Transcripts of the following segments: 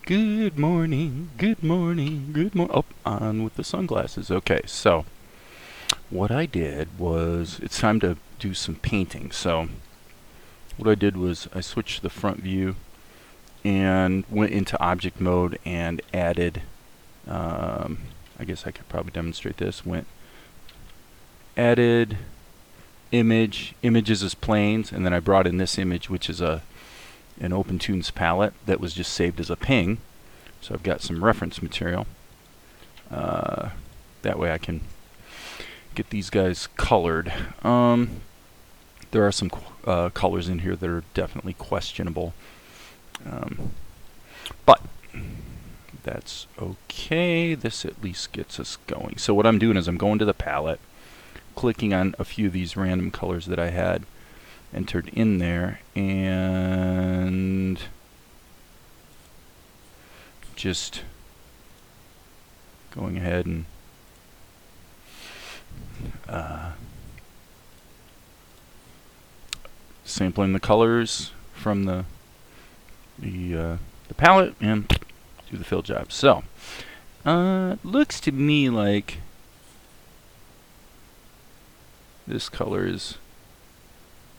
Good morning, good morning, good morning. Oh, on with the sunglasses. Okay, so what I did was it's time to do some painting. So what I did was I switched the front view and went into object mode and added, I guess I could probably demonstrate this, added images as planes, and then I brought in this image, which is an OpenTunes palette that was just saved as a ping. So I've got some reference material. That way I can get these guys colored. There are some colors in here that are definitely questionable. But that's okay. This at least gets us going. So what I'm doing is I'm going to the palette, clicking on a few of these random colors that I had entered in there, and just going ahead and sampling the colors from the palette and do the fill job. So looks to me like this color is,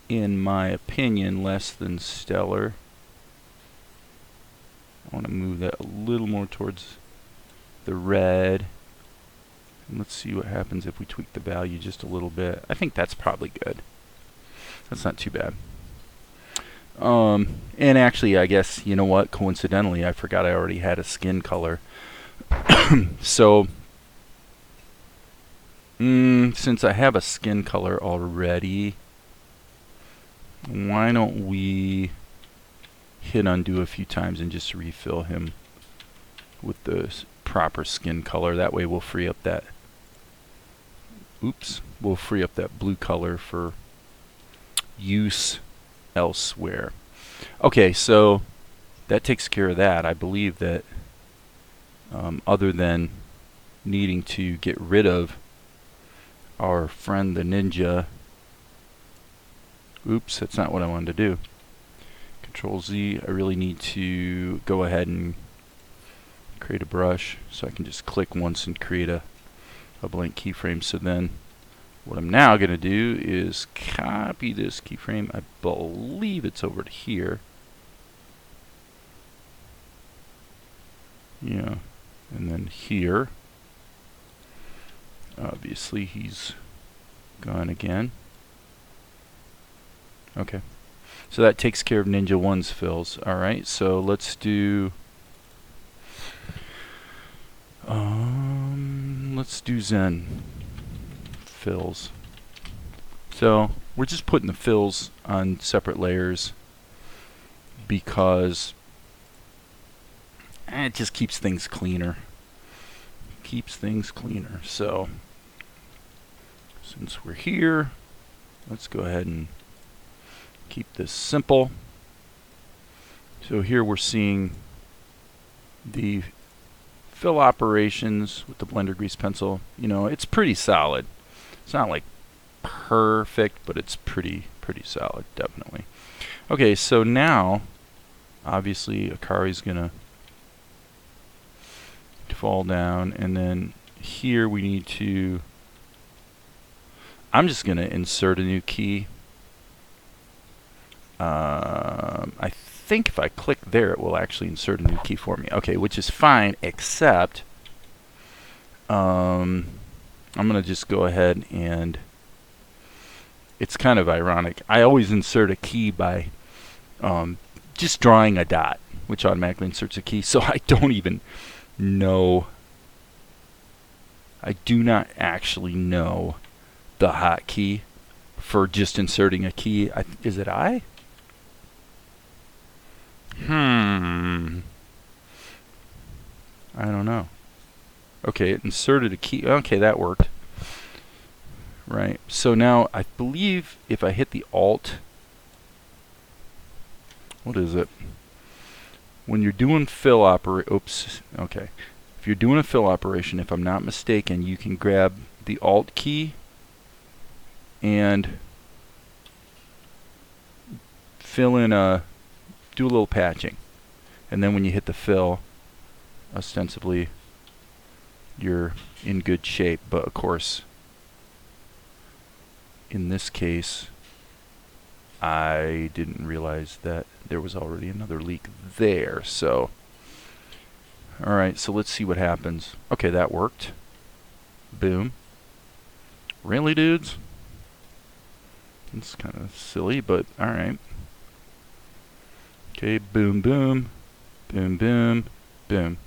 in my opinion, less than stellar. I want to move that a little more towards the red. And let's see what happens if we tweak the value just a little bit. I think that's probably good. That's not too bad. And actually, I guess, you know what? Coincidentally, I forgot I already had a skin color. So, since I have a skin color already, why don't we hit undo a few times and just refill him with the proper skin color. That way we'll free up that we'll free up that blue color for use elsewhere. Okay, so that takes care of that. I believe that other than needing to get rid of our friend the ninja, oops, that's not what I wanted to do. Control Z, I really need to go ahead and create a brush, so I can just click once and create a blank keyframe. So then what I'm now going to do is copy this keyframe. I believe it's over to here. Yeah, and then here. Obviously he's gone again. Okay. So that takes care of Ninja 1's fills. Alright, so let's do Zen fills. So we're just putting the fills on separate layers because it just keeps things cleaner. So since we're here, let's go ahead and keep this simple. So here we're seeing the fill operations with the blender grease pencil. You know, it's pretty solid. It's not like perfect, but it's pretty solid, definitely. Okay, so now obviously Akari's gonna fall down, and then here we need to, I'm just gonna insert a new key. I think if I click there, it will actually insert a new key for me. Okay, which is fine, except I'm going to just go ahead and, it's kind of ironic. I always insert a key by just drawing a dot, which automatically inserts a key. So I don't even know, I do not actually know the hotkey for just inserting a key. Is it I? I don't know. Okay, it inserted a key. Okay, that worked. Right. So now I believe if I hit the Alt, what is it? When you're doing fill okay. If you're doing a fill operation, if I'm not mistaken, you can grab the Alt key and fill in do a little patching. And then when you hit the fill, ostensibly you're in good shape, but of course in this case I didn't realize that there was already another leak there. So alright, so let's see what happens. Okay, that worked. Boom. Really, dudes? It's kind of silly, but alright. Okay, boom, boom. Boom, boom, boom.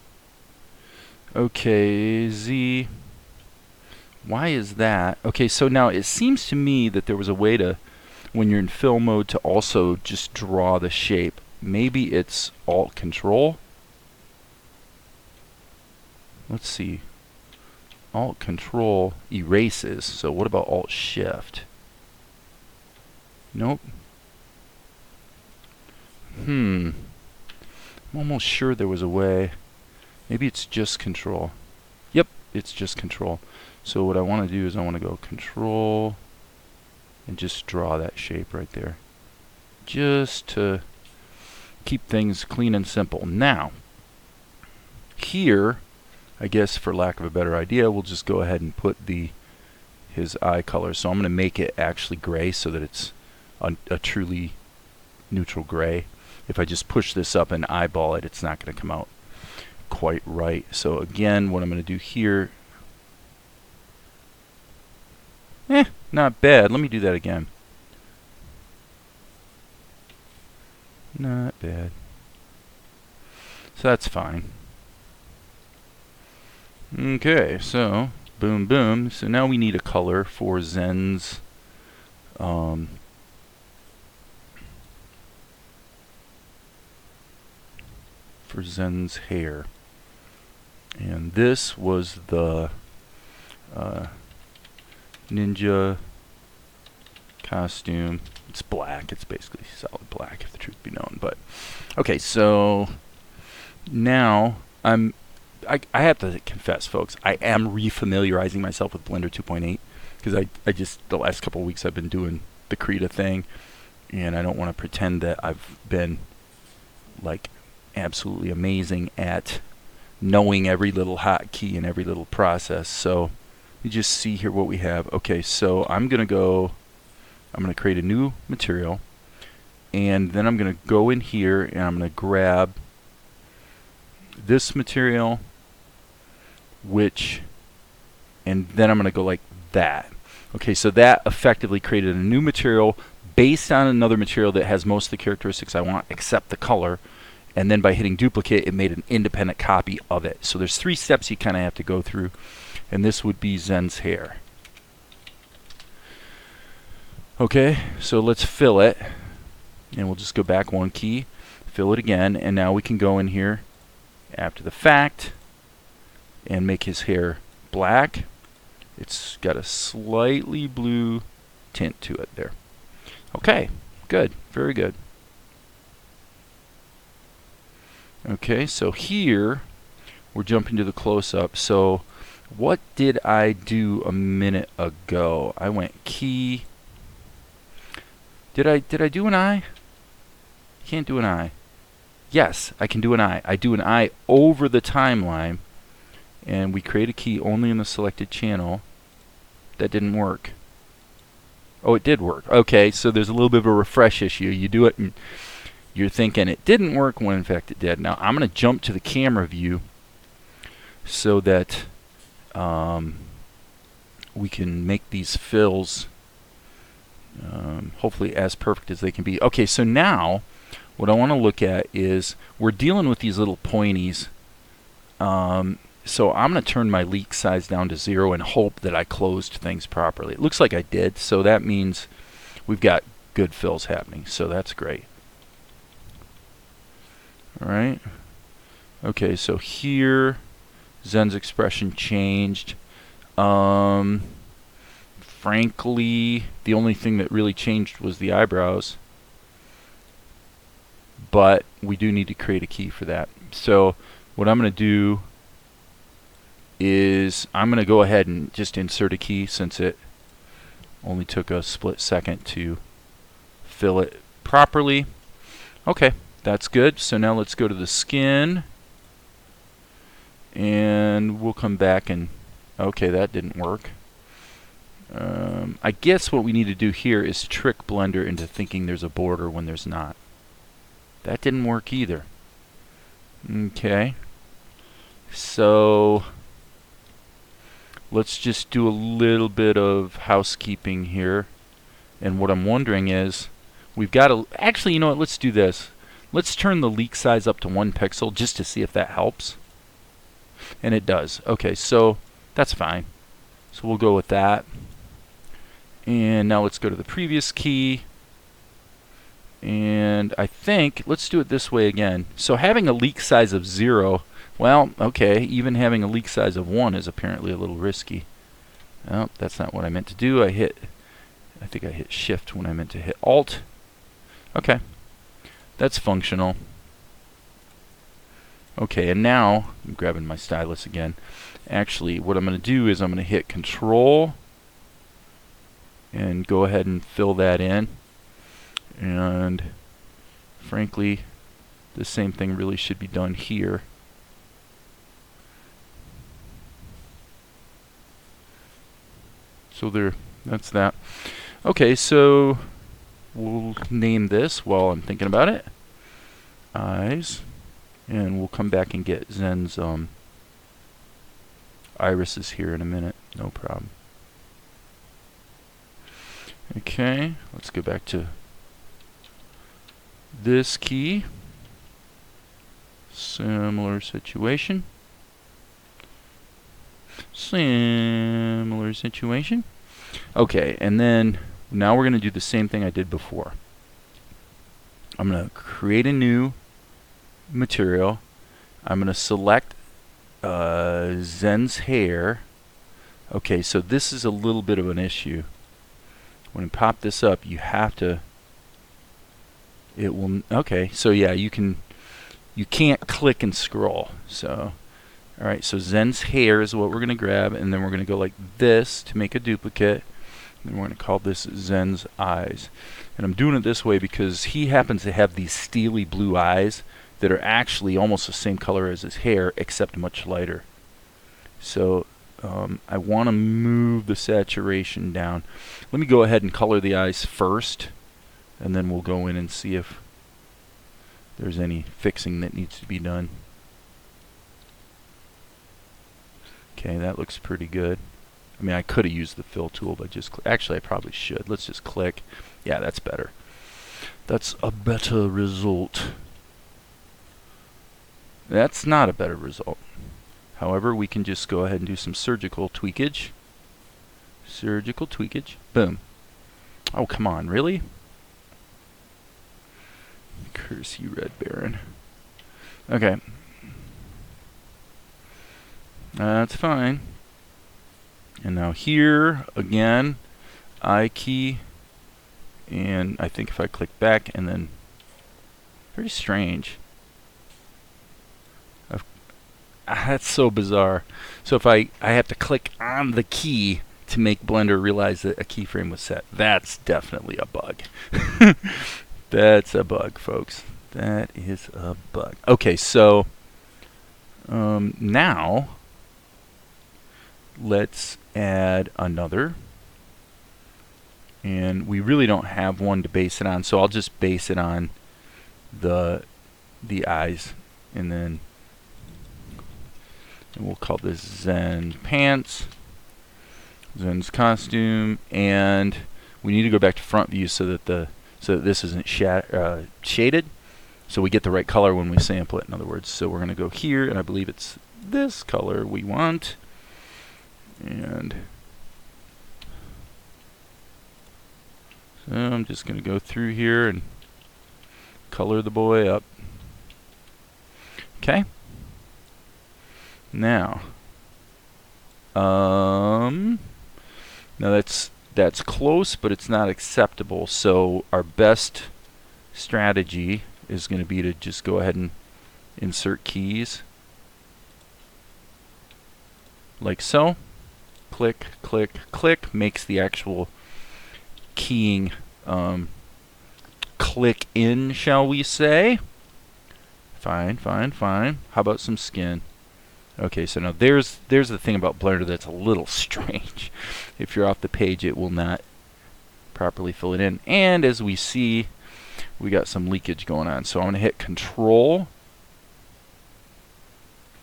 Okay, Z. Why is that? Okay, so now it seems to me that there was a way to, when you're in fill mode, to also just draw the shape. Maybe it's Alt-Control. Let's see. Alt-Control erases. So what about Alt-Shift? Nope. I'm almost sure there was a way. Maybe it's just Control. Yep, it's just Control. So what I want to do is I want to go Control and just draw that shape right there. Just to keep things clean and simple. Now, here, I guess for lack of a better idea, we'll just go ahead and put his eye color. So I'm going to make it actually gray so that it's a truly neutral gray. If I just push this up and eyeball it, it's not going to come out quite right. So again, what I'm going to do here, not bad. Let me do that again. Not bad. So that's fine. Okay, so boom, boom. So now we need a color for Zen's for Zen's hair. And this was the ninja costume. It's black. It's basically solid black, if the truth be known. But okay, so now I have to confess, folks, I am refamiliarizing myself with Blender 2.8 because I just, the last couple of weeks I've been doing the Krita thing, and I don't want to pretend that I've been like absolutely amazing at knowing every little hotkey and every little process. So you just see here what we have. Okay, so I'm going to create a new material, and then I'm going to go in here and I'm going to grab this material, and then I'm going to go like that. Okay, so that effectively created a new material based on another material that has most of the characteristics I want except the color. And then by hitting duplicate, it made an independent copy of it. So there's 3 steps you kind of have to go through. And this would be Zen's hair. Okay, so let's fill it. And we'll just go back 1 key, fill it again, and now we can go in here after the fact and make his hair black. It's got a slightly blue tint to it there. Okay, good, very good. Okay, so here we're jumping to the close-up. So what did I do a minute ago? I went key. Did I do an eye? Can't do an eye. Yes, I can do an eye. I do an eye over the timeline, and we create a key only in the selected channel. That didn't work. Oh, it did work. Okay, so there's a little bit of a refresh issue. You do it and you're thinking it didn't work when in fact it did. Now I'm going to jump to the camera view so that we can make these fills hopefully as perfect as they can be. Okay, so now what I want to look at is we're dealing with these little pointies. So I'm going to turn my leak size down to 0 and hope that I closed things properly. It looks like I did, so that means we've got good fills happening, so that's great. Alright. Okay, so here Zen's expression changed. Frankly, the only thing that really changed was the eyebrows. But we do need to create a key for that. So what I'm going to do is I'm going to go ahead and just insert a key since it only took a split second to fill it properly. Okay, that's good. So now let's go to the skin. And we'll come back and, okay, that didn't work. I guess what we need to do here is trick Blender into thinking there's a border when there's not. That didn't work either. Okay. So let's just do a little bit of housekeeping here. And what I'm wondering is, we've got to, actually, you know what, let's do this. Let's turn the leak size up to 1 pixel just to see if that helps. And it does. Okay, so that's fine. So we'll go with that. And now let's go to the previous key. And I think, let's do it this way again. So having a leak size of 0, well, okay, even having a leak size of 1 is apparently a little risky. Well, that's not what I meant to do. I think I hit Shift when I meant to hit Alt. Okay, that's functional. Okay, and now, I'm grabbing my stylus again. Actually, what I'm going to do is I'm going to hit Control and go ahead and fill that in. And frankly, the same thing really should be done here. So there, that's that. Okay, so we'll name this while I'm thinking about it. Eyes. And we'll come back and get Zen's irises here in a minute. No problem. Okay, let's go back to this key. Similar situation. Similar situation. Okay, and then now we're going to do the same thing I did before. I'm going to create a new material. I'm going to select Zen's hair. Okay, so this is a little bit of an issue. When you pop this up, you have to, it will, okay, so yeah, you can't click and scroll. So, alright, so Zen's hair is what we're going to grab, and then we're going to go like this to make a duplicate. And we're going to call this Zen's eyes. And I'm doing it this way because he happens to have these steely blue eyes that are actually almost the same color as his hair, except much lighter. So I want to move the saturation down. Let me go ahead and color the eyes first, and then we'll go in and see if there's any fixing that needs to be done. Okay, that looks pretty good. I mean, I could have used the fill tool, but just actually I probably should. Let's just click. Yeah, that's better. That's a better result. That's not a better result. However, we can just go ahead and do some surgical tweakage. Surgical tweakage. Boom. Oh, come on, really? Curse you, Red Baron. Okay. That's fine. And now here, again, I key. And I think if I click back and then, very strange. That's so bizarre. So if I have to click on the key to make Blender realize that a keyframe was set. That's definitely a bug. That's a bug, folks. That is a bug. Okay, so now let's add another. And we really don't have one to base it on, so I'll just base it on the eyes, and then we'll call this Zen pants, Zen's costume, and we need to go back to front view so that this isn't shaded, so we get the right color when we sample it. In other words, so we're going to go here, and I believe it's this color we want, and so I'm just going to go through here and color the boy up. Okay. Now, now that's close, but it's not acceptable. So our best strategy is going to be to just go ahead and insert keys, like so. Click, click, click, makes the actual keying click in, shall we say. Fine, fine, fine. How about some skin? Okay, so now there's the thing about Blender that's a little strange. If you're off the page, it will not properly fill it in. And as we see, we got some leakage going on. So I'm going to hit Control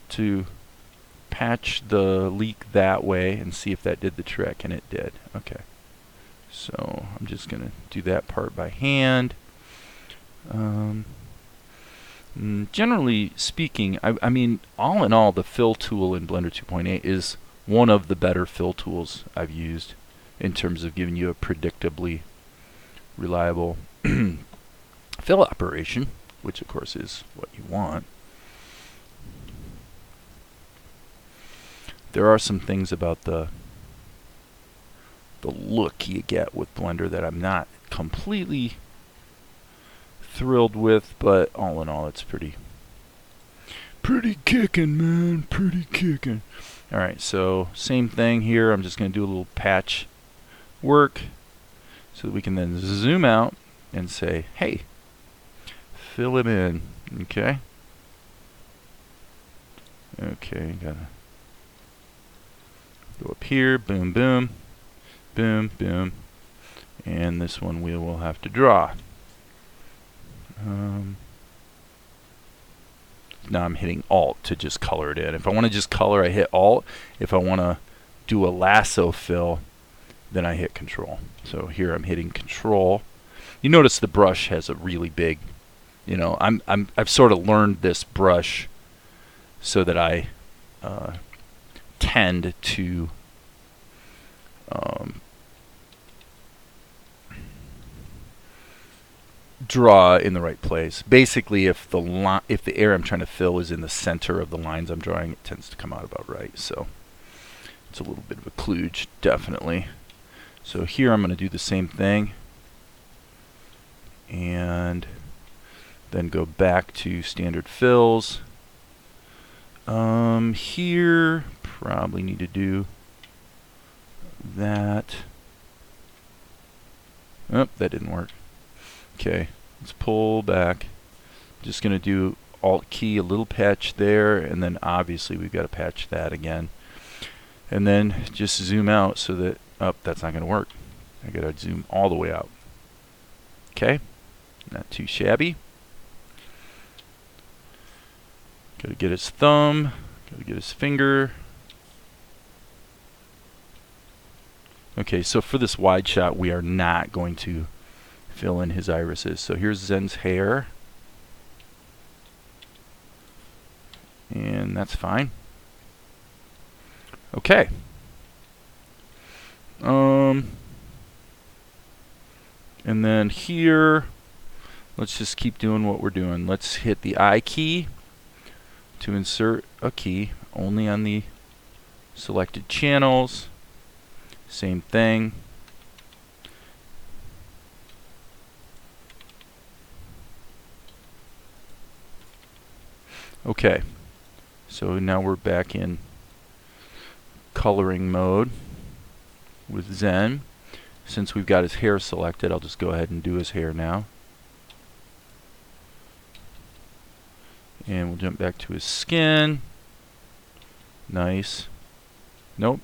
to patch the leak that way and see if that did the trick, and it did. Okay. So I'm just going to do that part by hand. Generally speaking, I mean, all in all, the fill tool in Blender 2.8 is one of the better fill tools I've used in terms of giving you a predictably reliable fill operation, which of course is what you want. There are some things about the look you get with Blender that I'm not completely thrilled with, but all in all, it's pretty kicking, man, pretty kicking. All right, so same thing here. I'm just going to do a little patch work so that we can then zoom out and say, hey, fill it in. Okay. Okay, gotta go up here. Boom, boom, boom, boom, and this one we will have to draw. Now I'm hitting Alt to just color it in. If I want to just color, I hit Alt. If I want to do a lasso fill, then I hit Control. So here I'm hitting Control. You notice the brush has a really big, you know, I've sort of learned this brush so that I tend to draw in the right place. Basically, if the area I'm trying to fill is in the center of the lines I'm drawing, it tends to come out about right. So it's a little bit of a kludge, definitely. So here I'm going to do the same thing, and then go back to standard fills. Here probably need to do that. Oh, that didn't work. Okay, let's pull back. Just going to do Alt key, a little patch there, and then obviously we've got to patch that again. And then just zoom out so that, oh, that's not going to work. I got to zoom all the way out. Okay, not too shabby. Got to get his thumb, got to get his finger. Okay, so for this wide shot, we are not going to fill in his irises. So here's Zen's hair, and that's fine. Okay. And then here, let's just keep doing what we're doing. Let's hit the I key to insert a key only on the selected channels. Same thing. Okay, so now we're back in coloring mode with Zen. Since we've got his hair selected, I'll just go ahead and do his hair now. And we'll jump back to his skin. Nice. Nope.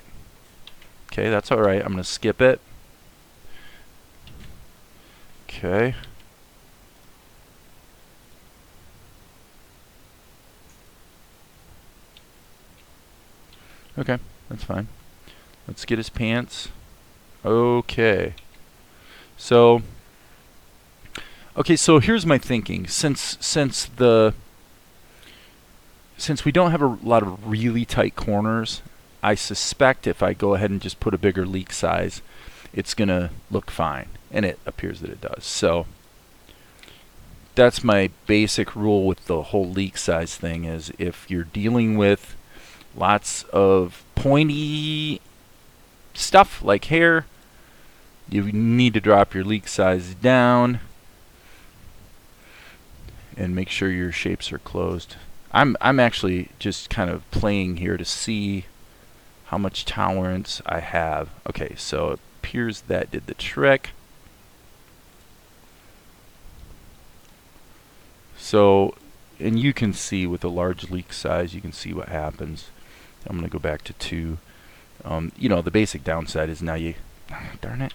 Okay, that's alright. I'm going to skip it. Okay. Okay, that's fine. Let's get his pants. Okay. So here's my thinking. Since we don't have a lot of really tight corners, I suspect if I go ahead and just put a bigger leak size, it's going to look fine. And it appears that it does. So that's my basic rule with the whole leak size thing, is if you're dealing with lots of pointy stuff like hair, you need to drop your leak size down and make sure your shapes are closed. I'm actually just kind of playing here to see how much tolerance I have. Okay, so it appears that did the trick. So and you can see with a large leak size, you can see what happens. I'm going to go back to 2. You know, the basic downside is now you, darn it,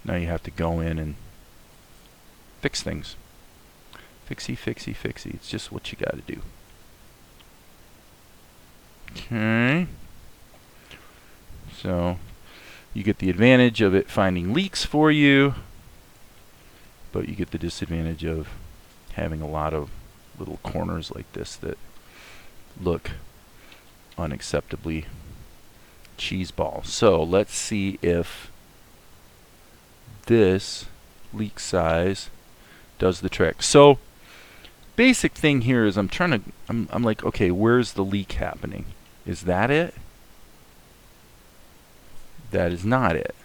now you have to go in and fix things. Fixie, fixie, fixie. It's just what you got to do. Okay. So you get the advantage of it finding leaks for you, but you get the disadvantage of having a lot of little corners like this that look unacceptably cheeseball. So let's see if this leak size does the trick. So basic thing here is I'm like, okay, where's the leak happening? Is that it? That is not it.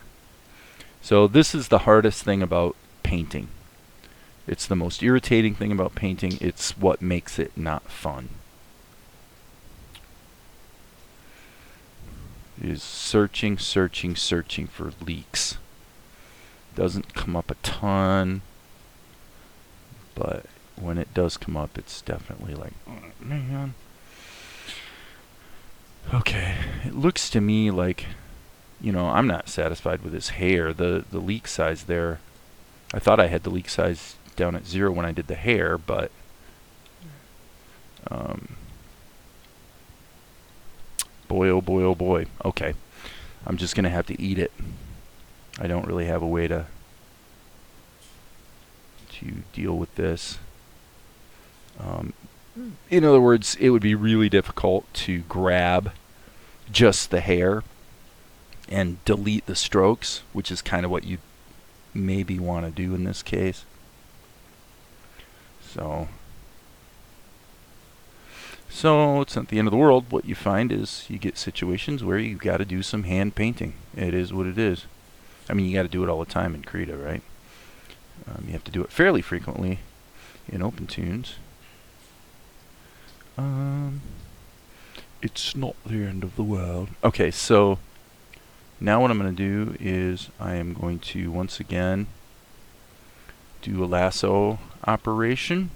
So this is the hardest thing about painting. It's the most irritating thing about painting. It's what makes it not fun. Is searching, searching, searching for leaks. Doesn't come up a ton, but when it does come up, it's definitely like, oh, man. Okay, it looks to me like, you know, I'm not satisfied with his hair. The leak size there, I thought I had the leak size down at 0 when I did the hair, but boy, oh boy, oh boy. Okay, I'm just gonna have to eat it. I don't really have a way to deal with this. In other words, it would be really difficult to grab just the hair and delete the strokes, which is kind of what you maybe want to do in this case. So it's not the end of the world. What you find is you get situations where you've got to do some hand painting. It is what it is. I mean, you got to do it all the time in Krita, right? You have to do it fairly frequently in OpenTunes. It's not the end of the world. Okay, so now what I'm going to do is I am going to once again do a lasso operation.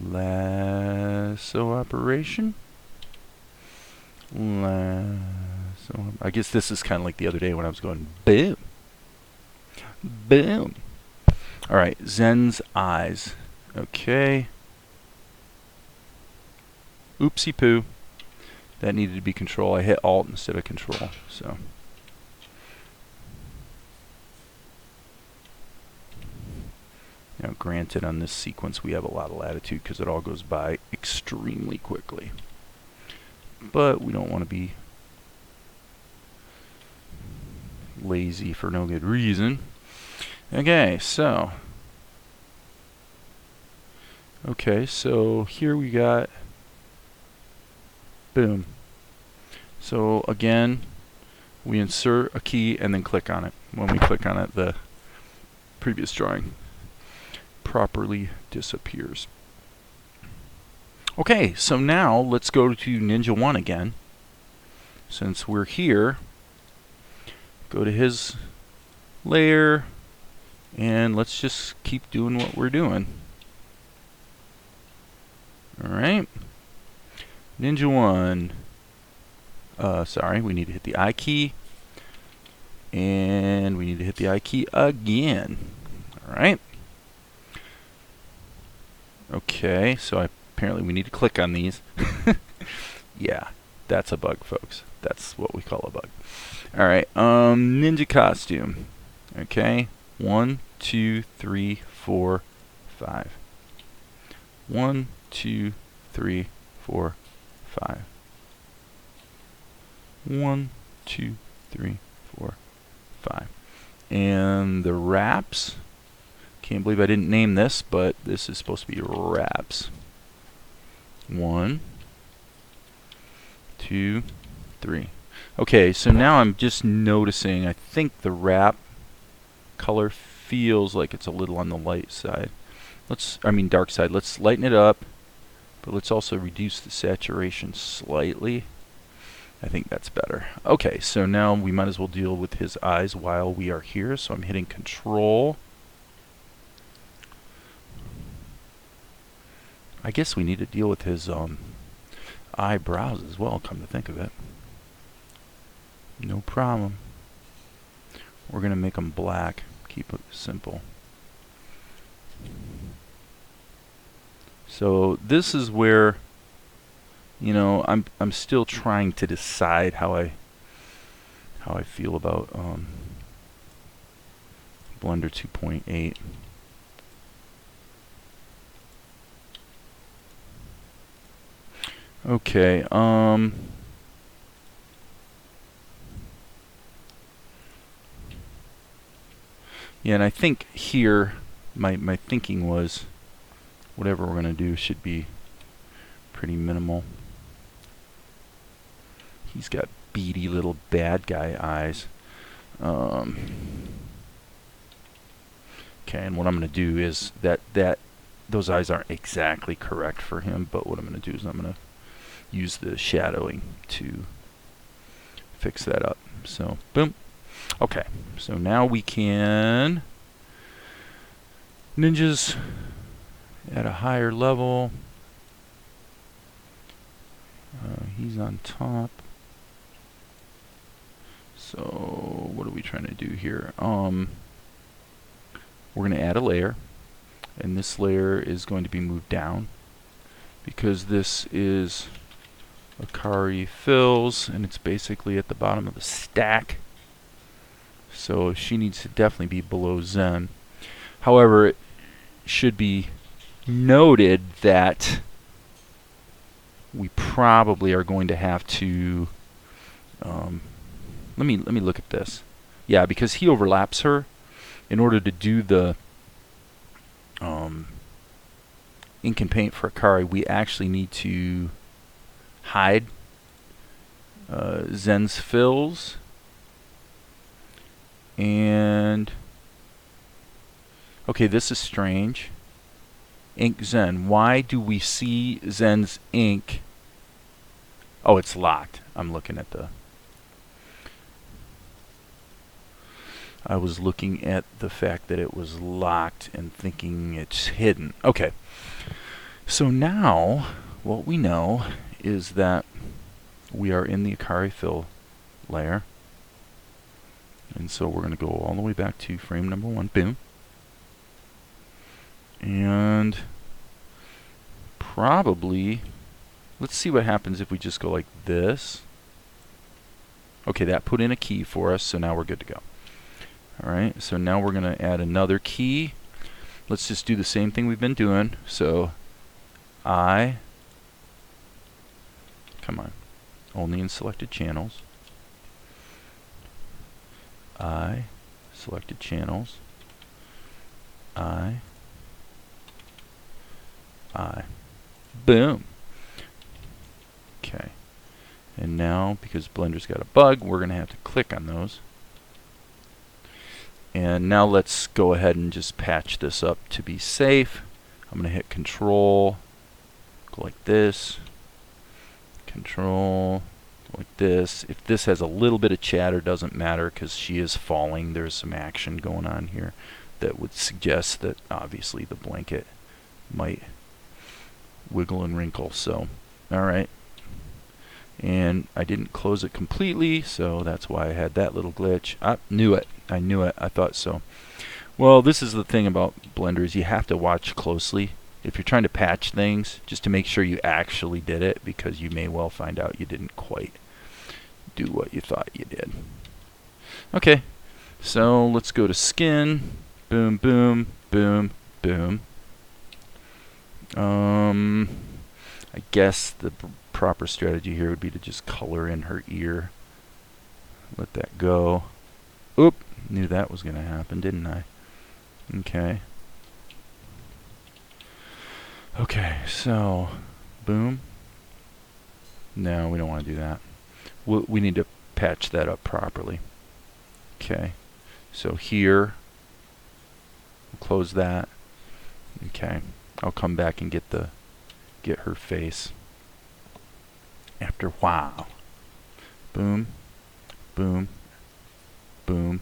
Lasso operation. Lasso. I guess this is kind of like the other day when I was going boom. Boom. Alright, Zen's eyes. Okay. Oopsie poo. That needed to be control. I hit Alt instead of control. So. Now granted, on this sequence we have a lot of latitude because it all goes by extremely quickly. But we don't want to be lazy for no good reason. Okay, so here we got boom. So again, we insert a key and then click on it. When we click on it, the previous drawing properly disappears. Okay, so now let's go to Ninja 1 again. Since we're here, go to his layer and let's just keep doing what we're doing. Alright. Ninja 1. Sorry, we need to hit the I key. And we need to hit the I key again. Alright. Okay, so apparently we need to click on these. Yeah, that's a bug, folks. That's what we call a bug. Alright, ninja costume. Okay, 1, 2, 3, 4, 5. 1, 2, 3, 4, 5. 1, 2, 3, 4, 5. And the wraps. Can't believe I didn't name this, but this is supposed to be wraps. 1, 2, 3. Okay, so now I'm just noticing, I think the wrap color feels like it's a little on the light side. Dark side. Let's lighten it up, but let's also reduce the saturation slightly. I think that's better. Okay, so now we might as well deal with his eyes while we are here. So I'm hitting Control. I guess we need to deal with his eyebrows as well, come to think of it. No problem. We're going to make them black. Keep it simple. So this is where, you know, I'm still trying to decide how I feel about Blender 2.8. Okay, yeah, and I think here my thinking was whatever we're going to do should be pretty minimal. He's got beady little bad guy eyes. Okay, and what I'm going to do is that those eyes aren't exactly correct for him, but what I'm going to do is I'm going to use the shadowing to fix that up. So, boom. Okay, so now we can ninjas at a higher level. He's on top. So what are we trying to do here? We're going to add a layer, and this layer is going to be moved down because this is Akari Fills, and it's basically at the bottom of the stack. So she needs to definitely be below Zen. However, it should be noted that we probably are going to have to let me look at this. Yeah, because he overlaps her. In order to do the ink and paint for Akari, we actually need to hide Zen's fills. And okay, this is strange. Ink Zen. Why do we see Zen's ink? Oh, it's locked. I'm looking at the... I was looking at the fact that it was locked and thinking it's hidden. Okay. So now, what we know is that we are in the Akari Fill layer. And so we're going to go all the way back to frame number 1. Boom. And probably, let's see what happens if we just go like this. Okay, that put in a key for us, so now we're good to go. Alright, so now we're going to add another key. Let's just do the same thing we've been doing. So, come on, only in selected channels. Selected channels. Boom. Okay. And now, because Blender's got a bug, we're going to have to click on those. And now let's go ahead and just patch this up to be safe. I'm going to hit Control, go like this, Control, go like this. If this has a little bit of chatter, doesn't matter because she is falling. There's some action going on here that would suggest that obviously the blanket might wiggle and wrinkle. So, alright. And I didn't close it completely, so that's why I had that little glitch. I knew it. I knew it. I thought so. Well, this is the thing about Blender is you have to watch closely. If you're trying to patch things, just to make sure you actually did it, because you may well find out you didn't quite do what you thought you did. Okay, so let's go to skin. Boom, boom, boom, boom. I guess the proper strategy here would be to just color in her ear. Let that go. Oop, knew that was going to happen, didn't I? Okay. Okay, so, boom. No, we don't want to do that. We need to patch that up properly. Okay, so here, we'll close that. Okay, I'll come back and get her face after a while. Boom, boom, boom.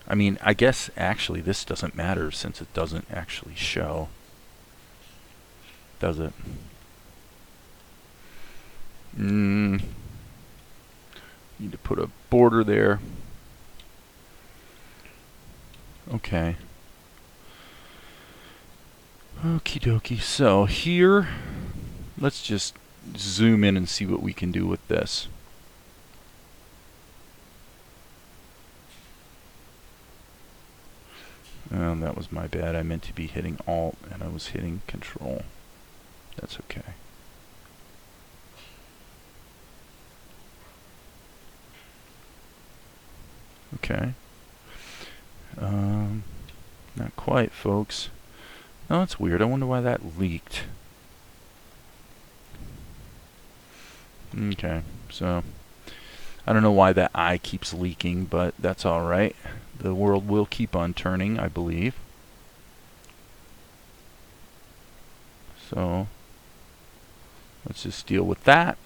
I mean, I guess actually this doesn't matter since it doesn't actually show. Does it? Need to put a border there. Okay. Okie dokie. So here, let's just zoom in and see what we can do with this. Oh, that was my bad. I meant to be hitting Alt and I was hitting Control. That's okay. Okay. Not quite, folks. Oh, that's weird. I wonder why that leaked. Okay, so I don't know why that eye keeps leaking, but that's all right. The world will keep on turning, I believe. So let's just deal with that.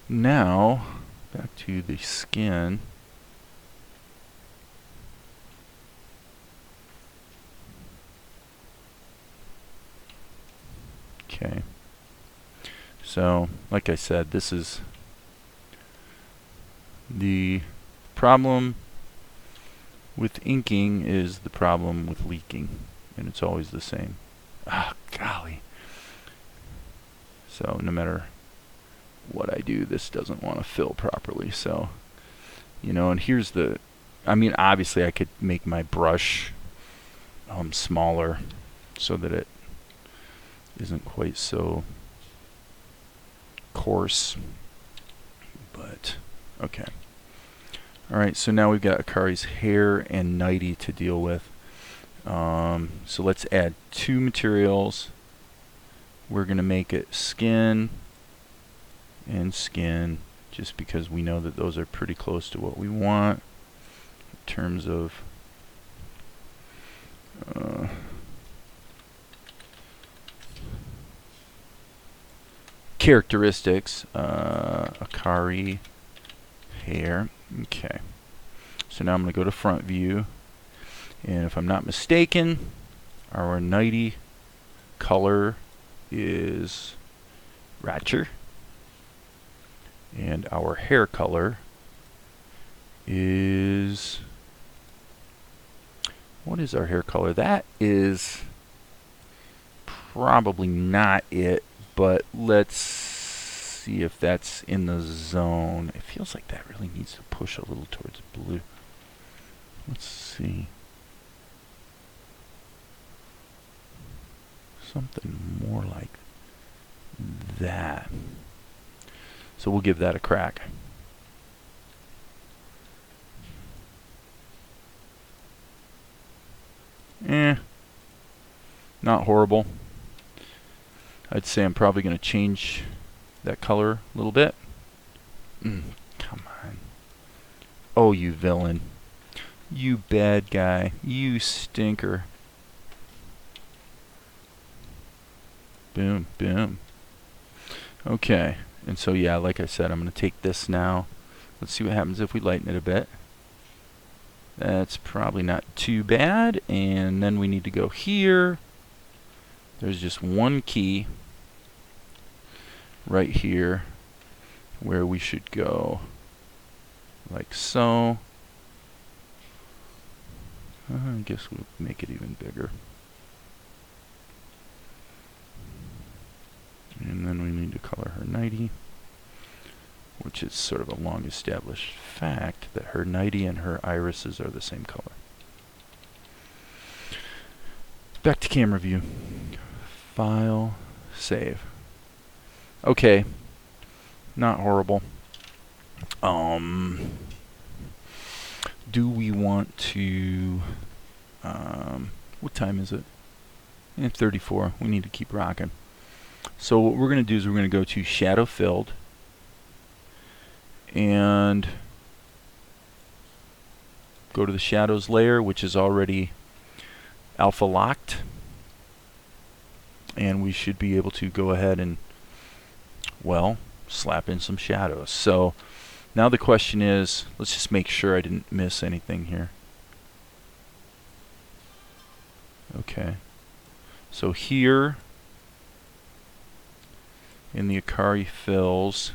Now, back to the skin. Okay. So, like I said, this is the problem with inking is the problem with leaking, and it's always the same. Ah, golly. So no matter what I do, this doesn't want to fill properly. So, you know, and here's the, I mean, obviously I could make my brush smaller so that it isn't quite so coarse, but okay. Alright, so now we've got Akari's hair and nightie to deal with. So let's add two materials. We're going to make it skin and skin, just because we know that those are pretty close to what we want in terms of characteristics. Akari hair. Okay. So now I'm going to go to front view, and if I'm not mistaken, our nightie color is Ratcher, and our hair color is, what is our hair color? That is probably not it, but let's see if that's in the zone. It feels like that really needs to push a little towards blue. Let's see. Something more like that. So we'll give that a crack. Not horrible. I'd say I'm probably going to change that color a little bit. Come on. Oh, you villain. You bad guy. You stinker. Boom, boom. Okay, and so yeah, like I said, I'm going to take this now. Let's see what happens if we lighten it a bit. That's probably not too bad. And then we need to go here. There's just one key right here where we should go, like so. I guess we'll make it even bigger. And then we need to color her nightie, which is sort of a long established fact that her nightie and her irises are the same color. Back to camera view. File, save. Okay, not horrible. Do we want to, what time is it? 34. We need to keep rocking. So what we're going to do is we're going to go to Shadow Filled and go to the Shadows layer, which is already alpha locked, and we should be able to go ahead and, well, slap in some shadows. So now the question is, let's just make sure I didn't miss anything here. Okay. So here in the Akari fills,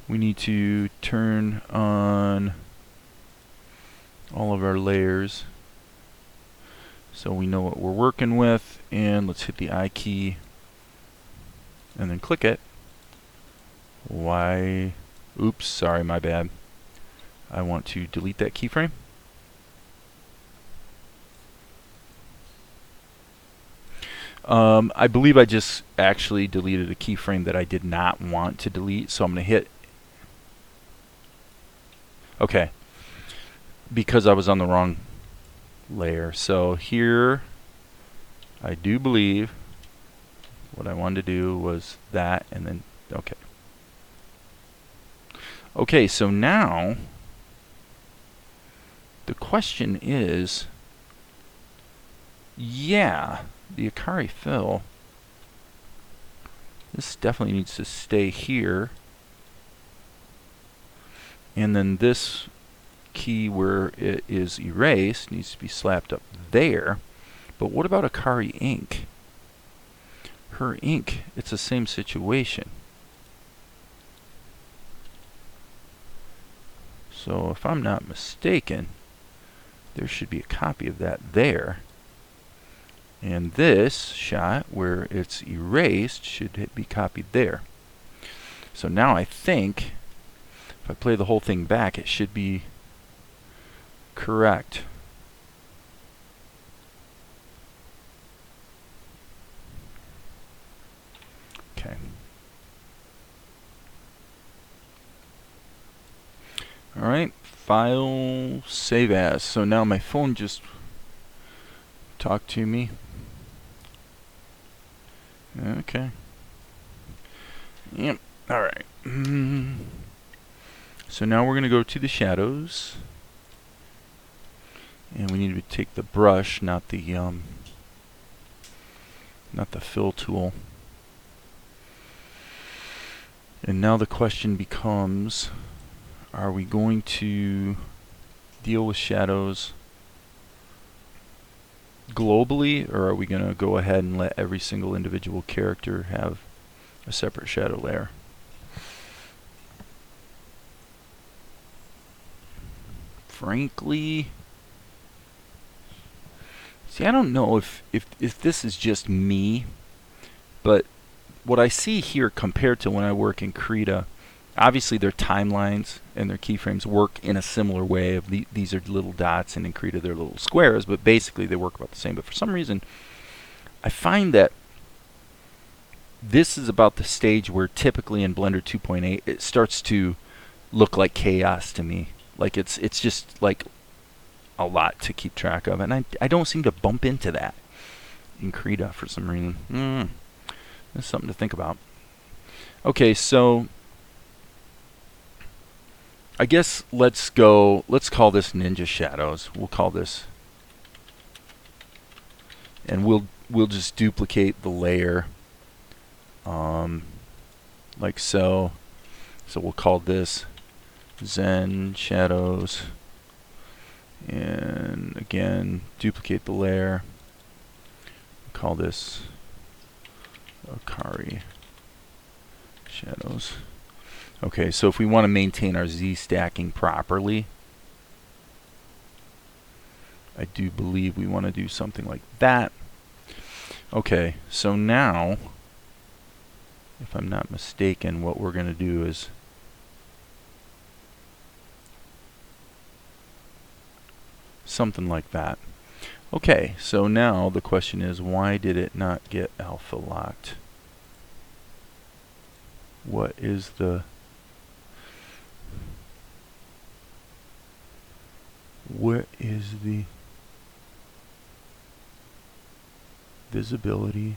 we need to turn on all of our layers so we know what we're working with, and let's hit the I key and then click it. Why? Oops, sorry, my bad. I want to delete that keyframe. I believe I just actually deleted a keyframe that I did not want to delete, so I'm going to hit. Okay, because I was on the wrong layer. So here, I do believe what I wanted to do was that, and then, okay. Okay, so now the question is, yeah, the Akari fill, this definitely needs to stay here. And then this key where it is erased needs to be slapped up there. But what about Akari ink? Her ink, it's the same situation. So if I'm not mistaken, there should be a copy of that there. And this shot where it's erased should be copied there. So now I think if I play the whole thing back, it should be correct. Okay. Alright, file, save as. So now my phone just talked to me. Okay. Yep. Alright. So now we're going to go to the shadows. And we need to take the brush, not the fill tool. And now the question becomes, are we going to deal with shadows globally, or are we going to go ahead and let every single individual character have a separate shadow layer? Frankly, see, I don't know if this is just me, but what I see here compared to when I work in Krita, obviously their timelines and their keyframes work in a similar way. Of these are little dots, and in Krita they're little squares, but basically they work about the same. But for some reason, I find that this is about the stage where typically in Blender 2.8 it starts to look like chaos to me. Like it's just like a lot to keep track of, and I don't seem to bump into that in Krita for some reason. That's something to think about. Okay, so I guess let's call this Ninja Shadows. We'll call this, and we'll just duplicate the layer like so. So we'll call this Zen Shadows, and again duplicate the layer. Call this Akari Shadows. Okay, so if we want to maintain our Z stacking properly, I do believe we want to do something like that. Okay, so now, if I'm not mistaken, what we're going to do is something like that. Okay, so now the question is, why did it not get alpha locked? What is the visibility,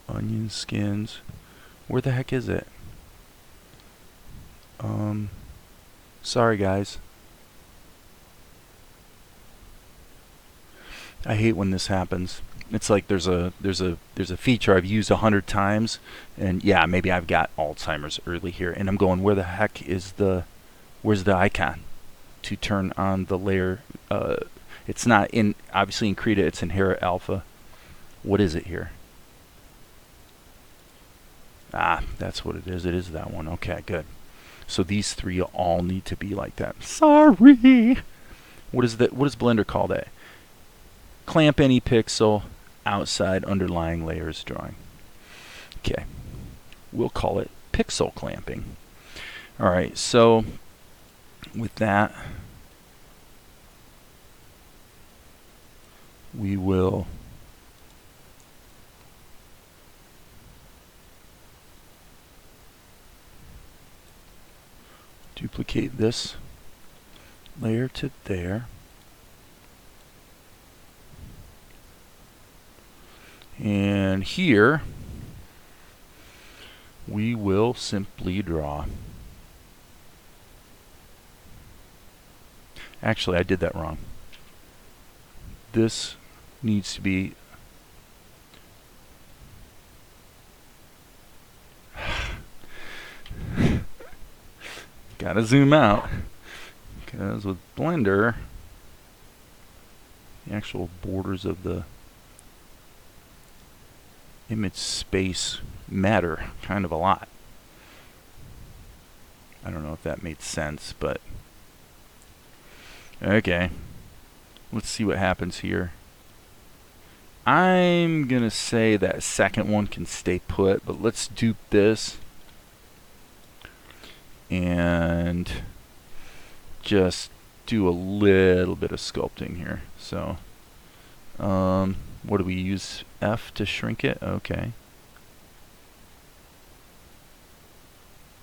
onion skins? Where the heck is it? Sorry guys. I hate when this happens. It's like there's a feature I've used 100 times, and yeah, maybe I've got Alzheimer's early here, and I'm going, where the heck is where's the icon to turn on the layer? It's not in, obviously in Krita it's inherit alpha. What is it here? Ah, that's what it is. It is that one. Okay, good. So these three all need to be like that. Sorry. What is that? What does Blender call that? Clamp any pixel outside underlying layers drawing. Okay. We'll call it pixel clamping. All right, so with that, we will duplicate this layer to there. And here, we will simply draw. Actually, I did that wrong. This needs to be gotta zoom out, because with Blender, the actual borders of the image space matter kind of a lot. I don't know if that made sense, but okay. Let's see what happens here. I'm gonna say that second one can stay put, but let's dupe this and just do a little bit of sculpting here. So what do we use? F to shrink it? Okay.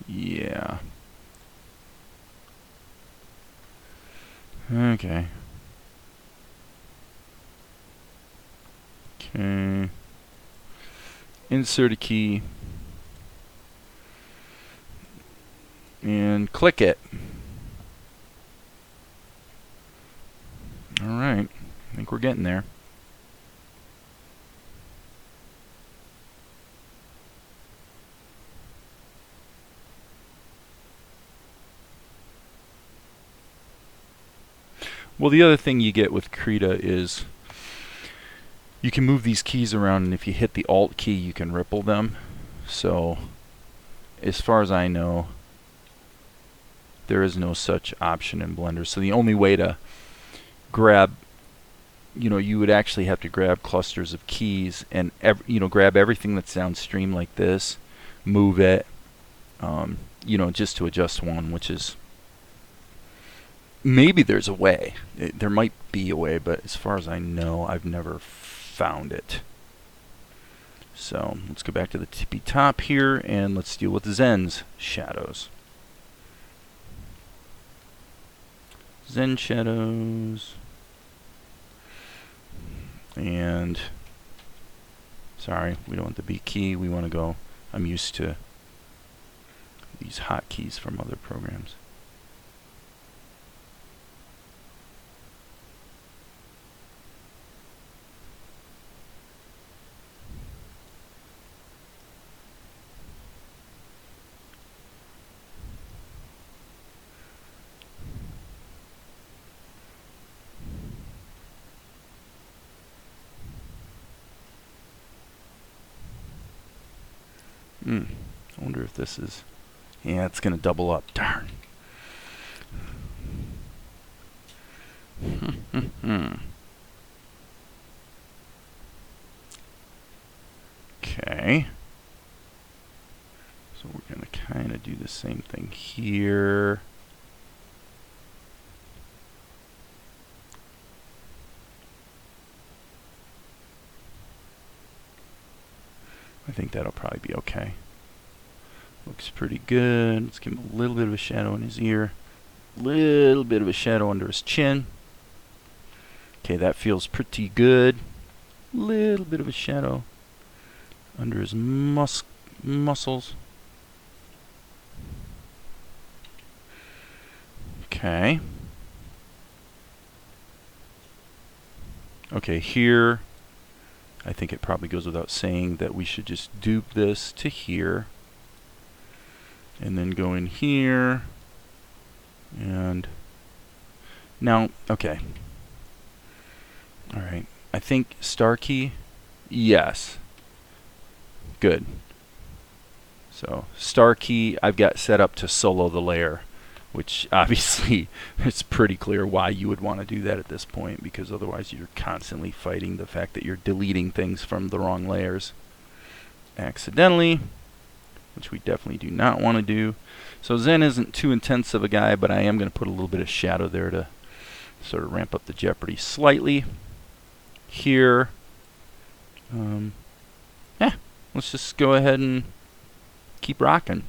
Yeah. Okay. Okay. Insert a key and click it. All right. I think we're getting there. Well, the other thing you get with Krita is you can move these keys around, and if you hit the Alt key, you can ripple them. So, as far as I know, there is no such option in Blender. So the only way to grab, you would actually have to grab clusters of keys and grab everything that's downstream like this, move it, just to adjust one, which is, maybe there's a way. There might be a way, but as far as I know, I've never found it. So let's go back to the tippy top here, and let's deal with Zen's shadows. Zen shadows. And sorry, we don't want the B key. We want to go, I'm used to these hotkeys from other programs. I wonder if this is, yeah, it's going to double up. Darn. Okay. So we're going to kind of do the same thing here. I think that'll probably be okay. Looks pretty good. Let's give him a little bit of a shadow in his ear. Little bit of a shadow under his chin. Okay, that feels pretty good. Little bit of a shadow under his muscles. Okay. Okay, here, I think it probably goes without saying that we should just dupe this to here. And then go in here. And now, okay. All right. I think star key. Yes. Good. So star key I've got set up to solo the layer, which obviously it's pretty clear why you would want to do that at this point, because otherwise you're constantly fighting the fact that you're deleting things from the wrong layers accidentally, which we definitely do not want to do. So Zen isn't too intense of a guy, but I am going to put a little bit of shadow there to sort of ramp up the jeopardy slightly. Here, let's just go ahead and keep rocking.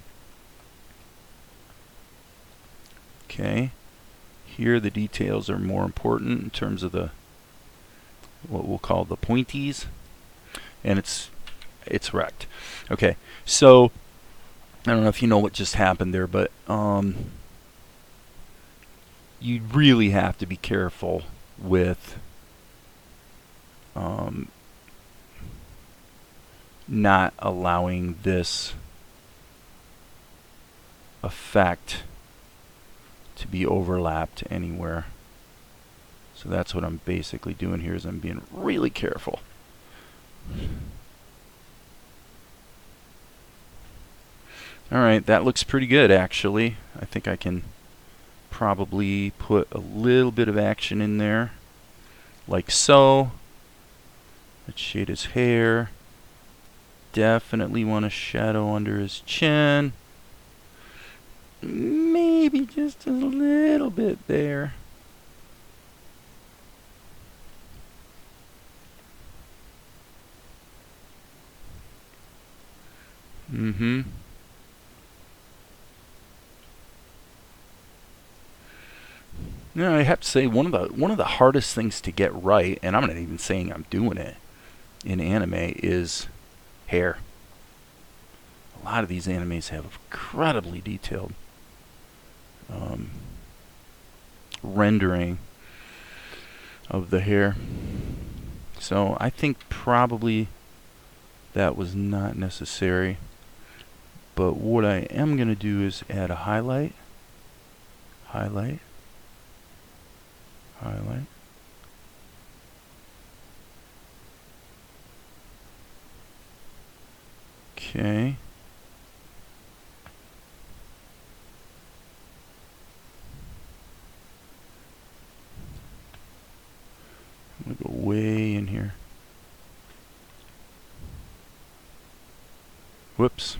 Okay, here the details are more important in terms of the what we'll call the pointies, and it's wrecked. Okay, so I don't know if you know what just happened there, but you really have to be careful with not allowing this effect to be overlapped anywhere. So that's what I'm basically doing here, is I'm being really careful. Alright, that looks pretty good actually. I think I can probably put a little bit of action in there, like so. Let's shade his hair. Definitely want a shadow under his chin. Maybe just a little bit there. Now I have to say one of the hardest things to get right, and I'm not even saying I'm doing it in anime, is hair. A lot of these animes have incredibly detailed rendering of the hair. So I think probably that was not necessary. But what I am going to do is add a highlight. Highlight. Highlight. Okay. I'm going to go way in here. Whoops.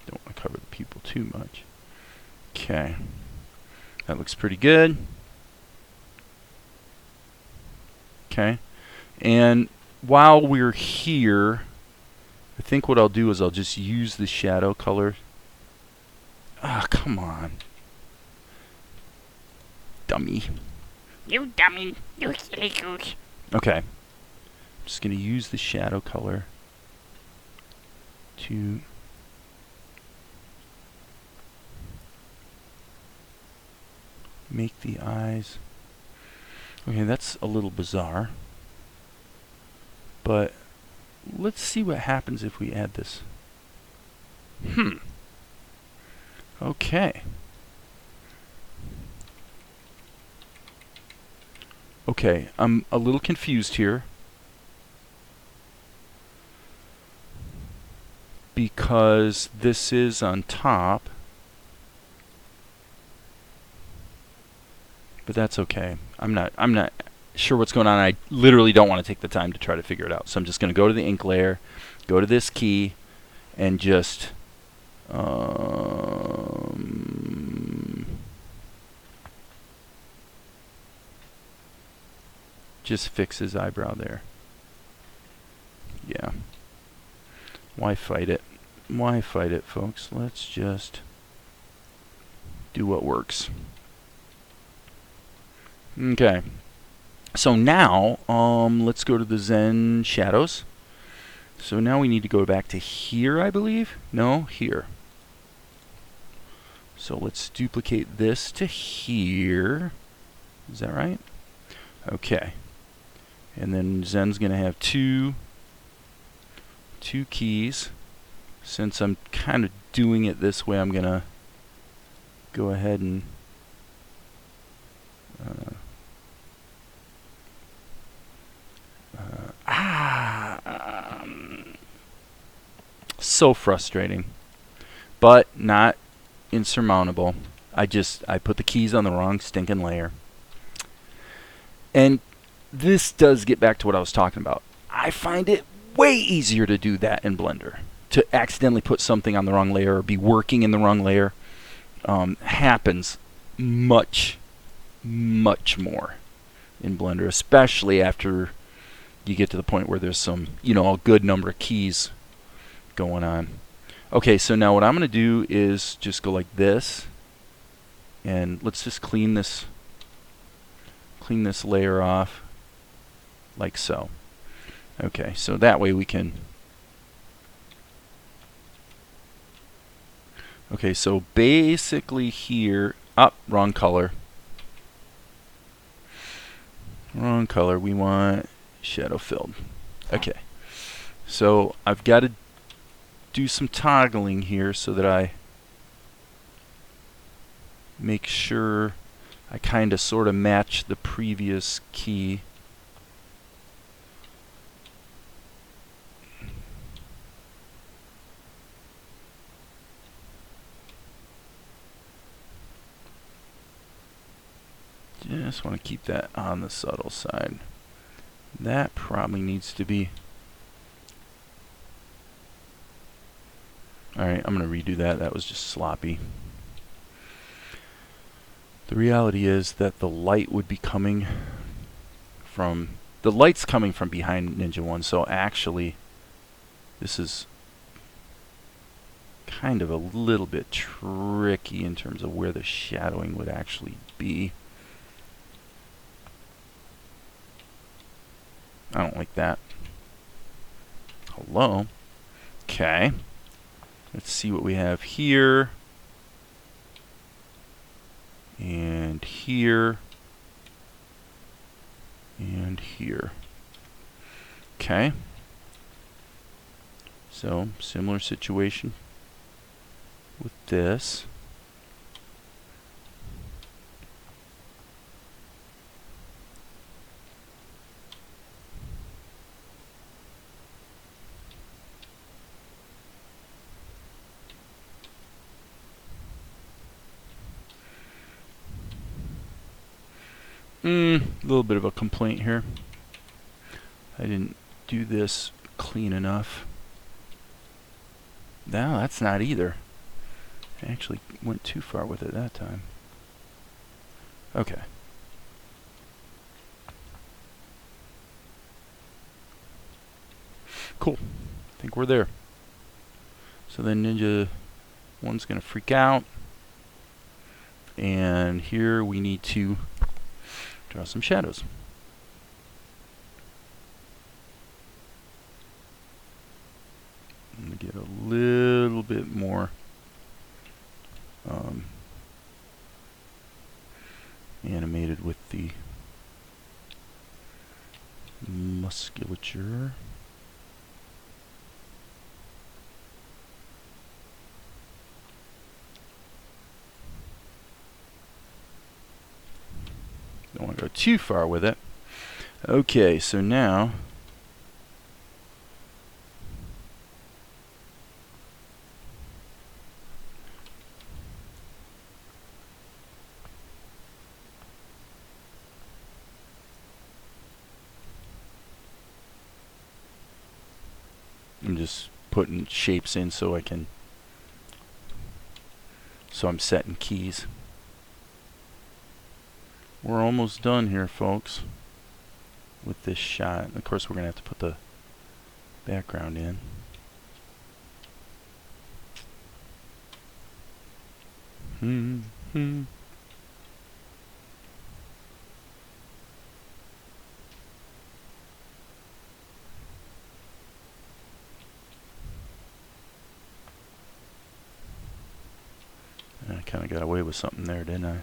Don't want to cover the pupil too much. Okay. That looks pretty good. Okay. And while we're here, I think what I'll do is I'll just use the shadow color. Ah, come on. Dummy. You dummy. You silly goose. Okay. I'm just going to use the shadow color to make the eyes. Okay, that's a little bizarre. But let's see what happens if we add this. Okay. Okay, I'm a little confused here, because this is on top, but that's okay. I'm not sure what's going on. I literally don't want to take the time to try to figure it out. So I'm just going to go to the ink layer, go to this key, and just fix his eyebrow there. Yeah. Why fight it? Why fight it, folks? Let's just do what works. Okay. So now, let's go to the Zen shadows. So now we need to go back to here, I believe. No, here. So let's duplicate this to here. Is that right? Okay. And then Zen's going to have two keys. Since I'm kind of doing it this way, I'm going to go ahead and so frustrating, but not insurmountable. I put the keys on the wrong stinking layer. And this does get back to what I was talking about. I find it way easier to do that in Blender. To accidentally put something on the wrong layer or be working in the wrong layer happens much, much more in Blender, especially after you get to the point where there's some, a good number of keys going on. Okay, so now what I'm going to do is just go like this, and let's just clean this layer off like so. Okay, so that way we can. Okay, so basically here, wrong color. Wrong color. We want shadow filled. Okay, so I've got to do some toggling here so that I make sure I kind of sort of match the previous key. Just want to keep that on the subtle side. That probably needs to be. Alright, I'm going to redo that. That was just sloppy. The reality is that the light would be coming from. The light's coming from behind Ninja 1, so actually, this is kind of a little bit tricky in terms of where the shadowing would actually be. I don't like that. Hello? Okay. Let's see what we have here. And here. And here. Okay. So, similar situation with this. A little bit of a complaint here. I didn't do this clean enough. No, that's not either. I actually went too far with it that time. Okay. Cool. I think we're there. So then Ninja 1's going to freak out. And here we need to draw some shadows. I'm going to get a little bit more animated with the musculature. Don't want to go too far with it. Okay, so now I'm just putting shapes in so I'm setting keys. We're almost done here, folks, with this shot. Of course, we're going to have to put the background in. I kind of got away with something there, didn't I?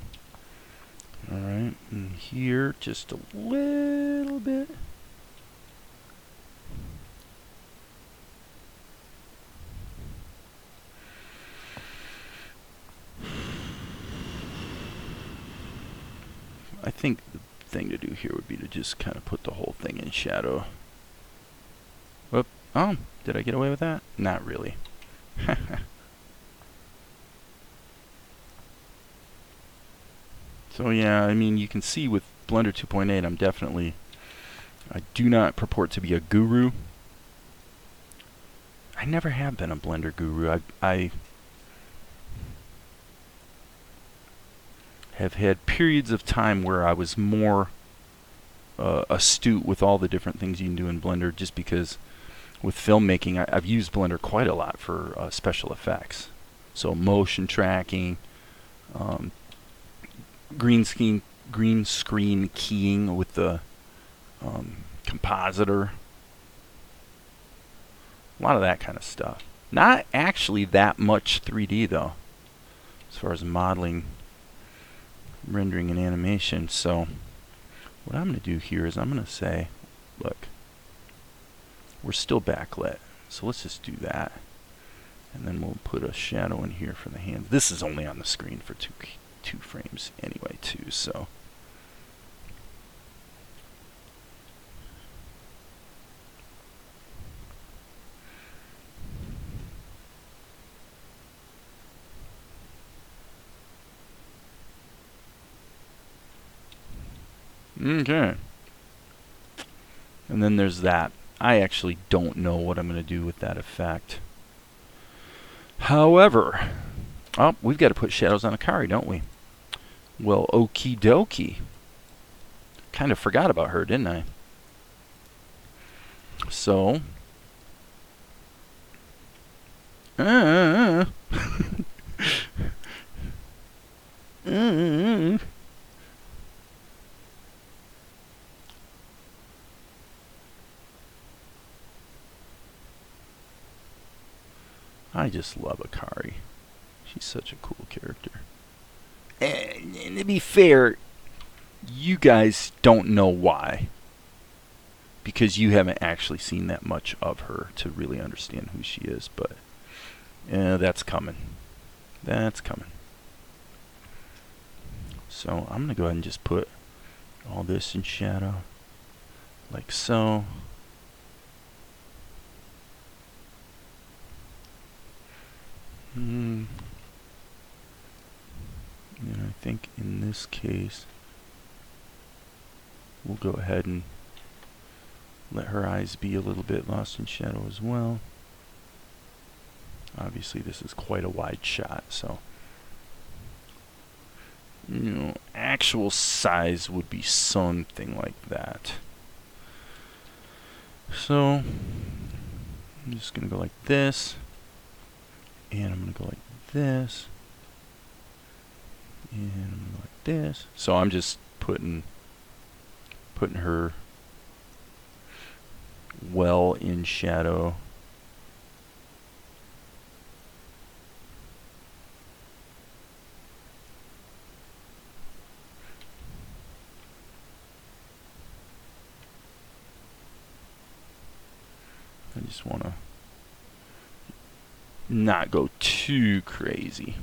Alright, and here, just a little bit. I think the thing to do here would be to just kind of put the whole thing in shadow. Whoop. Oh, did I get away with that? Not really. So yeah, I mean, you can see with Blender 2.8, I do not purport to be a guru. I never have been a Blender guru. I have had periods of time where I was more astute with all the different things you can do in Blender, just because with filmmaking, I've used Blender quite a lot for special effects. So motion tracking, green screen keying with the compositor, a lot of that kind of stuff. Not actually that much 3D though, as far as modeling, rendering, and animation. So what I'm going to do here is I'm going to say, look, we're still backlit, so let's just do that, and then we'll put a shadow in here for the hands. This is only on the screen for two frames anyway too, so okay. And then there's that. I actually don't know what I'm going to do with that effect. However, oh, we've got to put shadows on Akari, don't we? Well, okie dokie. Kind of forgot about her, didn't I? So, I just love Akari. She's such a cool character. And to be fair, you guys don't know why, because you haven't actually seen that much of her to really understand who she is, but that's coming. That's coming. So I'm going to go ahead and just put all this in shadow, like so. And I think in this case, we'll go ahead and let her eyes be a little bit lost in shadow as well. Obviously this is quite a wide shot, so actual size would be something like that. So I'm just going to go like this, and I'm going to go like this, and I'm going to go like this. So I'm just putting her well in shadow. I just want to not go too crazy.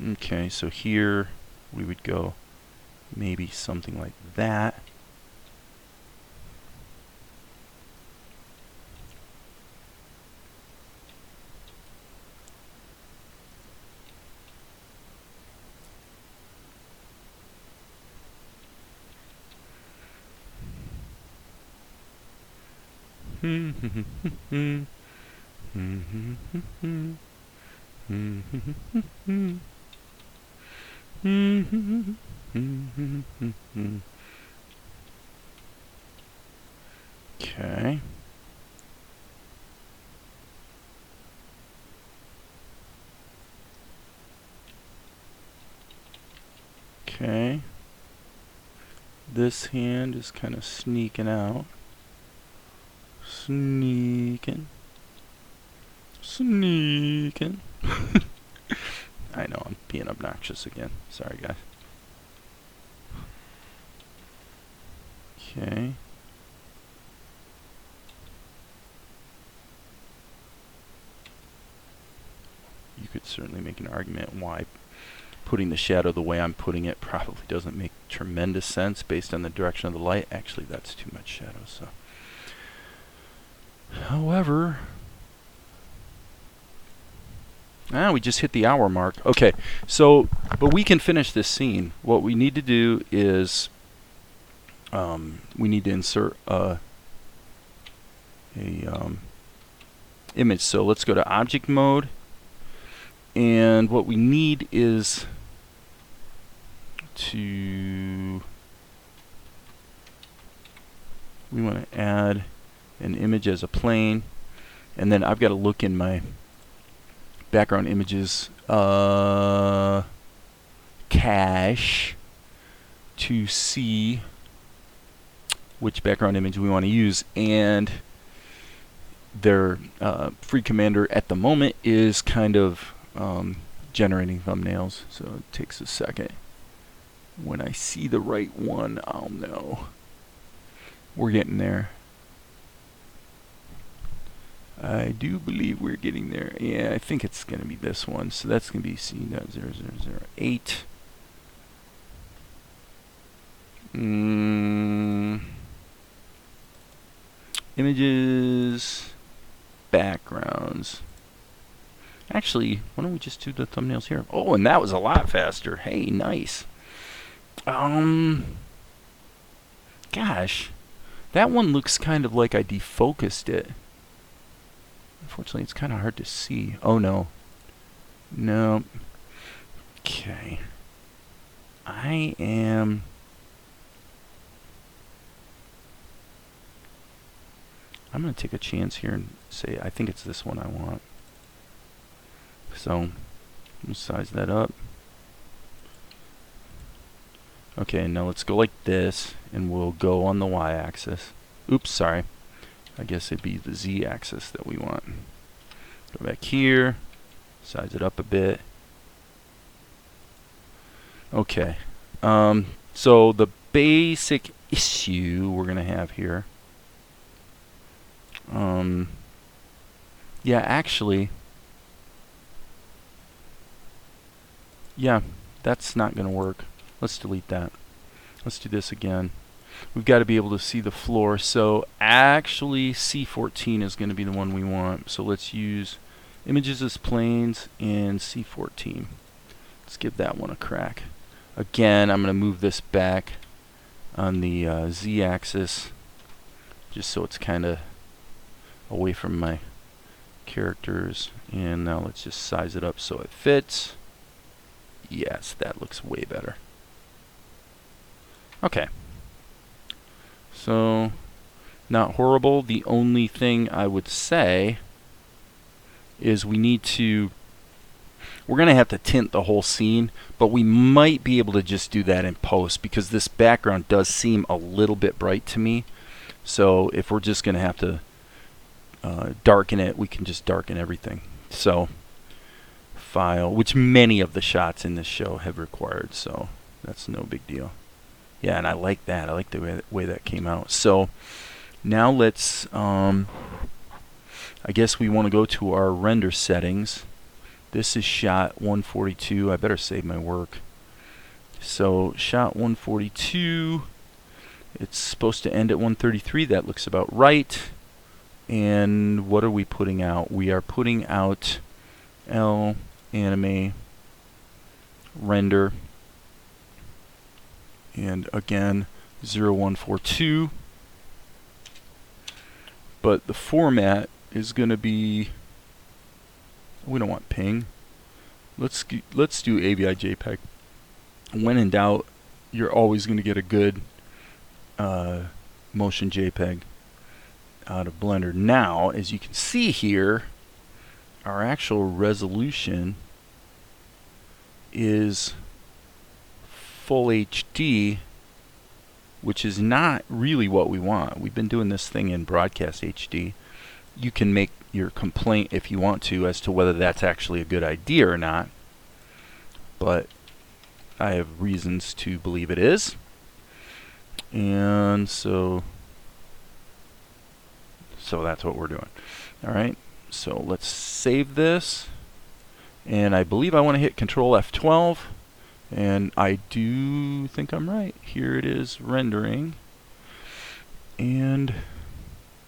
Okay, so here we would go maybe something like that. Okay. Okay. This hand is kind of sneaking out. Sneaking. I know, I'm being obnoxious again. Sorry, guys. Okay. You could certainly make an argument why putting the shadow the way I'm putting it probably doesn't make tremendous sense based on the direction of the light. Actually, that's too much shadow, so. However, we just hit the hour mark. Okay, so, but we can finish this scene. What we need to do is we need to insert a image. So let's go to object mode, and what we need is we want to add an image as a plane, and then I've got to look in my background images cache to see which background image we want to use, and their free commander at the moment is kind of generating thumbnails, so it takes a second. When I see the right one, I'll know. We're getting there. I do believe we're getting there. Yeah, I think it's going to be this one. So that's going to be C.0008. Images, backgrounds. Actually, why don't we just do the thumbnails here? Oh, and that was a lot faster. Hey, nice. Gosh, that one looks kind of like I defocused it. Unfortunately, it's kind of hard to see. Oh, no. No. Okay. I'm going to take a chance here and say I think it's this one I want. So, we'll size that up. Okay, now let's go like this, and we'll go on the y-axis. Oops, sorry. I guess it'd be the z-axis that we want. Go back here, size it up a bit. Okay. So the basic issue we're going to have here. Yeah, actually. Yeah, that's not going to work. Let's delete that. Let's do this again. We've got to be able to see the floor. So actually C14 is going to be the one we want. So let's use images as planes and C14. Let's give that one a crack. Again, I'm going to move this back on the z-axis just so it's kind of away from my characters. And now let's just size it up so it fits. Yes, that looks way better. Okay. So, not horrible. The only thing I would say is we're going to have to tint the whole scene, but we might be able to just do that in post because this background does seem a little bit bright to me. So if we're just going to have to darken it, we can just darken everything. So, file, which many of the shots in this show have required, so that's no big deal. Yeah, and I like that. I like the way that came out. So now let's, I guess we want to go to our render settings. This is shot 142. I better save my work. So shot 142. It's supposed to end at 133. That looks about right. And what are we putting out? We are putting out L anime render. And again, 0142. But the format is going to be, we don't want ping. Let's do AVI JPEG. When in doubt, you're always going to get a good motion JPEG out of Blender. Now, as you can see here, our actual resolution is full HD, which is not really what we want. We've been doing this thing in broadcast HD. You can make your complaint if you want to as to whether that's actually a good idea or not, but I have reasons to believe it is. And so that's what we're doing. Alright, so let's save this, and I believe I want to hit Control F12. And I do think I'm right. Here it is rendering. And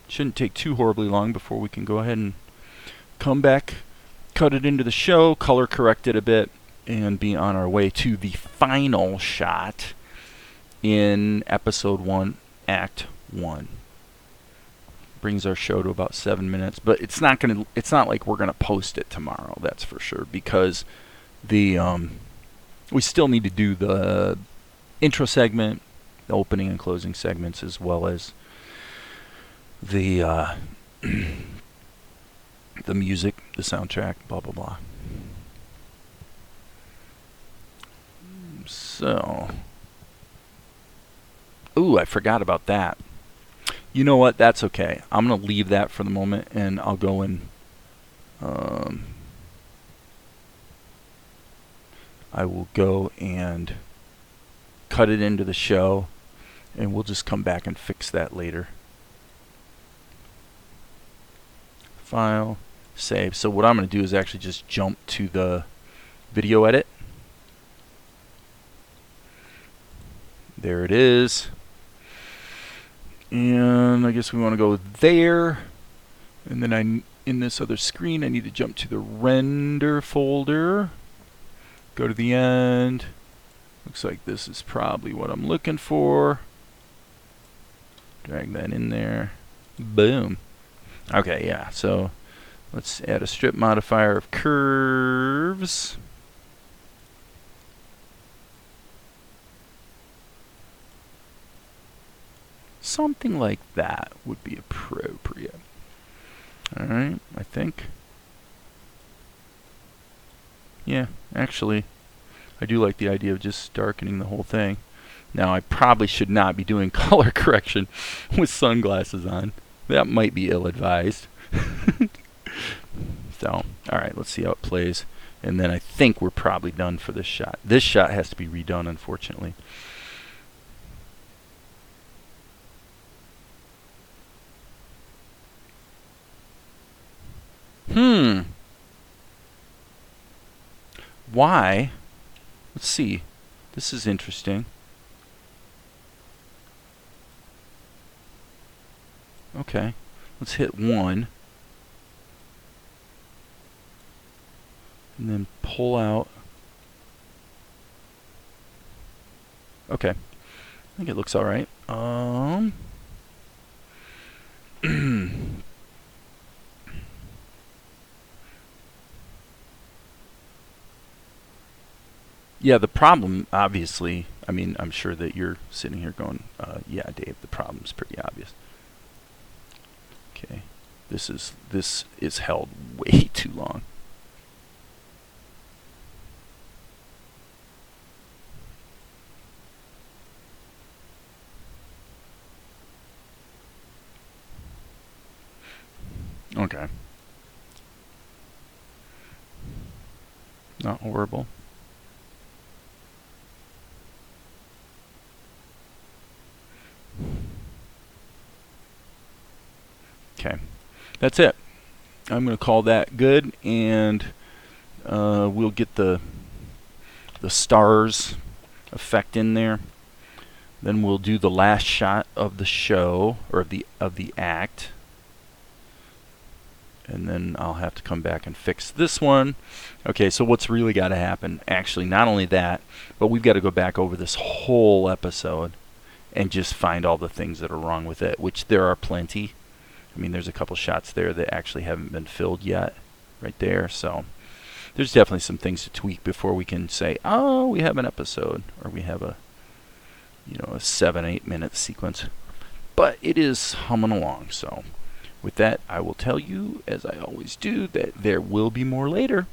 Shouldn't take too horribly long before we can go ahead and come back, cut it into the show, color correct it a bit, and be on our way to the final shot in episode 1, act 1. Brings our show to about 7 minutes, but it's not like we're gonna post it tomorrow, that's for sure, because the we still need to do the intro segment, the opening and closing segments, as well as the the music, the soundtrack, blah blah blah. So, ooh, I forgot about that. You know what? That's okay. I'm gonna leave that for the moment, and I'll go and I will go and cut it into the show, and we'll just come back and fix that later. File, save. So what I'm going to do is actually just jump to the video edit. There it is. And I guess we want to go there. And then in this other screen, I need to jump to the render folder. Go to the end. Looks like this is probably what I'm looking for. Drag that in there. Boom. Okay, yeah, so let's add a strip modifier of curves. Something like that would be appropriate. Alright, I think. Yeah, actually, I do like the idea of just darkening the whole thing. Now, I probably should not be doing color correction with sunglasses on. That might be ill-advised. So, alright, let's see how it plays. And then I think we're probably done for this shot. This shot has to be redone, unfortunately. Why? Let's see. This is interesting. Okay, let's hit 1. And then pull out. Okay, I think it looks alright. Yeah, the problem, obviously, I mean, I'm sure that you're sitting here going, yeah, Dave, the problem's pretty obvious. Okay, this is held way too long. Okay. Not horrible. Okay, that's it. I'm going to call that good, and we'll get the stars effect in there. Then we'll do the last shot of the show, or of the act, and then I'll have to come back and fix this one. Okay, so what's really got to happen? Actually, not only that, but we've got to go back over this whole episode and just find all the things that are wrong with it, which there are plenty. I mean, there's a couple shots there that actually haven't been filled yet, right there. So there's definitely some things to tweak before we can say, oh, we have an episode, or we have a 7-8 minute sequence. But it is humming along. So with that, I will tell you, as I always do, that there will be more later.